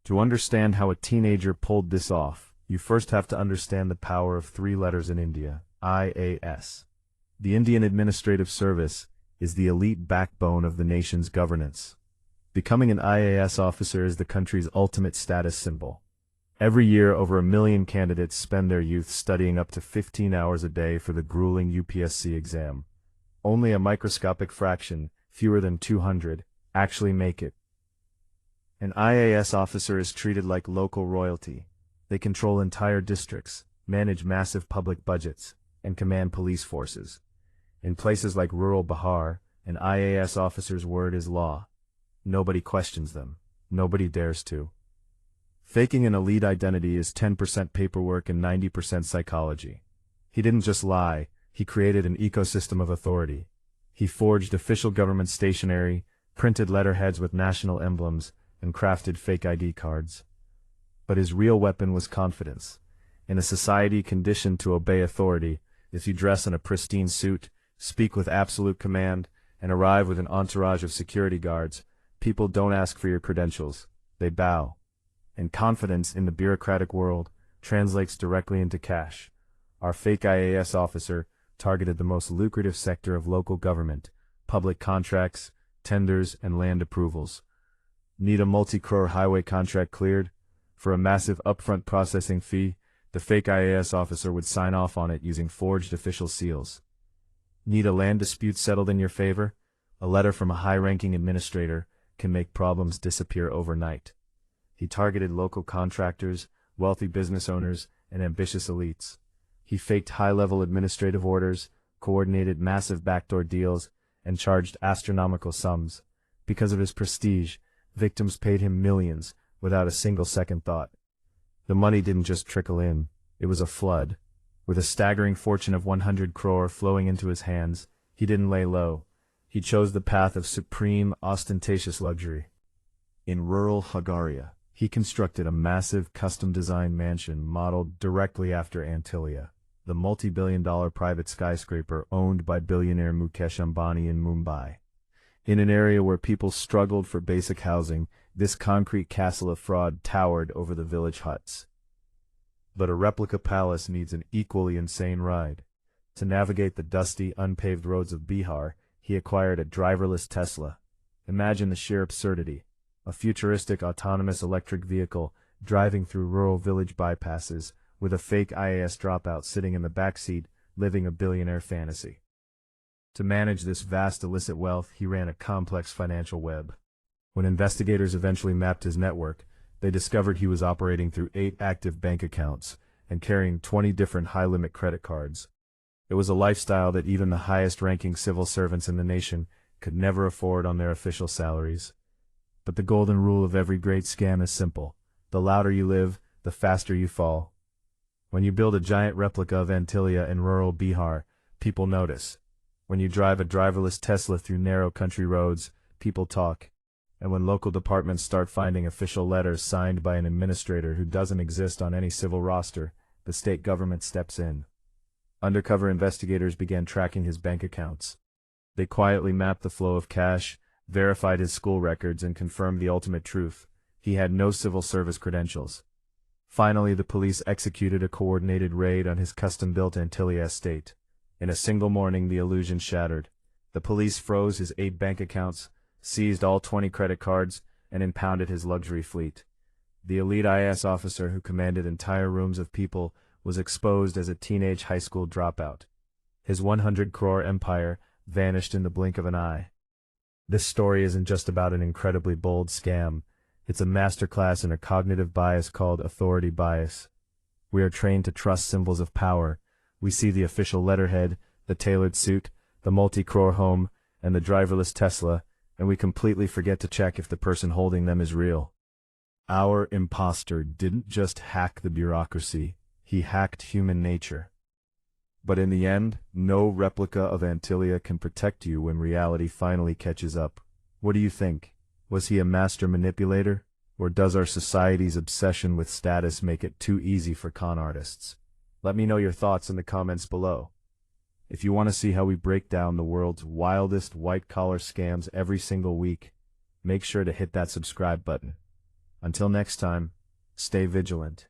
To understand how a teenager pulled this off, you first have to understand the power of three letters in India, IAS. The Indian Administrative Service is the elite backbone of the nation's governance. Becoming an IAS officer is the country's ultimate status symbol. Every year, over 1 million candidates spend their youth studying up to 15 hours a day for the grueling UPSC exam. Only a microscopic fraction, fewer than 200, actually make it. An IAS officer is treated like local royalty. They control entire districts, manage massive public budgets, and command police forces. In places like rural Bihar, an IAS officer's word is law. Nobody questions them. Nobody dares to. Faking an elite identity is 10% paperwork and 90% psychology. He didn't just lie, he created an ecosystem of authority. He forged official government stationery, printed letterheads with national emblems, and crafted fake ID cards. But his real weapon was confidence. In a society conditioned to obey authority, if you dress in a pristine suit, speak with absolute command, and arrive with an entourage of security guards, people don't ask for your credentials, they bow. And confidence in the bureaucratic world translates directly into cash. Our fake IAS officer targeted the most lucrative sector of local government, public contracts, tenders, and land approvals. Need a multi-crore highway contract cleared? For a massive upfront processing fee, the fake IAS officer would sign off on it using forged official seals. Need a land dispute settled in your favor? A letter from a high-ranking administrator can make problems disappear overnight. He targeted local contractors, wealthy business owners, and ambitious elites. He faked high-level administrative orders, coordinated massive backdoor deals, and charged astronomical sums. Because of his prestige, victims paid him millions without a single second thought. The money didn't just trickle in, it was a flood. With a staggering fortune of 100 crore flowing into his hands, he didn't lay low. He chose the path of supreme, ostentatious luxury. In rural Khagaria, he constructed a massive custom-designed mansion modeled directly after Antilia, the multi-billion-dollar private skyscraper owned by billionaire Mukesh Ambani in Mumbai. In an area where people struggled for basic housing, this concrete castle of fraud towered over the village huts. But a replica palace needs an equally insane ride. To navigate the dusty, unpaved roads of Bihar, he acquired a driverless Tesla. Imagine the sheer absurdity. A futuristic autonomous electric vehicle driving through rural village bypasses with a fake IAS dropout sitting in the backseat, living a billionaire fantasy. To manage this vast illicit wealth, he ran a complex financial web. When investigators eventually mapped his network, they discovered he was operating through 8 active bank accounts and carrying 20 different high-limit credit cards. It was a lifestyle that even the highest-ranking civil servants in the nation could never afford on their official salaries. But the golden rule of every great scam is simple. The louder you live, the faster you fall. When you build a giant replica of Antilia in rural Bihar, people notice. When you drive a driverless Tesla through narrow country roads, people talk. And when local departments start finding official letters signed by an administrator who doesn't exist on any civil roster, the state government steps in. Undercover investigators began tracking his bank accounts. They quietly mapped the flow of cash, verified his school records, and confirmed the ultimate truth. He had no civil service credentials. Finally, the police executed a coordinated raid on his custom-built Antilia estate. In a single morning, the illusion shattered. The police froze his 8 bank accounts, seized all 20 credit cards, and impounded his luxury fleet. The elite IAS officer who commanded entire rooms of people was exposed as a teenage high school dropout. His 100 crore empire vanished in the blink of an eye. This story isn't just about an incredibly bold scam. It's a masterclass in a cognitive bias called authority bias. We are trained to trust symbols of power. We see the official letterhead, the tailored suit, the multi-crore home, and the driverless Tesla, and we completely forget to check if the person holding them is real. Our imposter didn't just hack the bureaucracy, he hacked human nature. But in the end, no replica of Antilia can protect you when reality finally catches up. What do you think? Was he a master manipulator? Or does our society's obsession with status make it too easy for con artists? Let me know your thoughts in the comments below. If you want to see how we break down the world's wildest white-collar scams every single week, make sure to hit that subscribe button. Until next time, stay vigilant.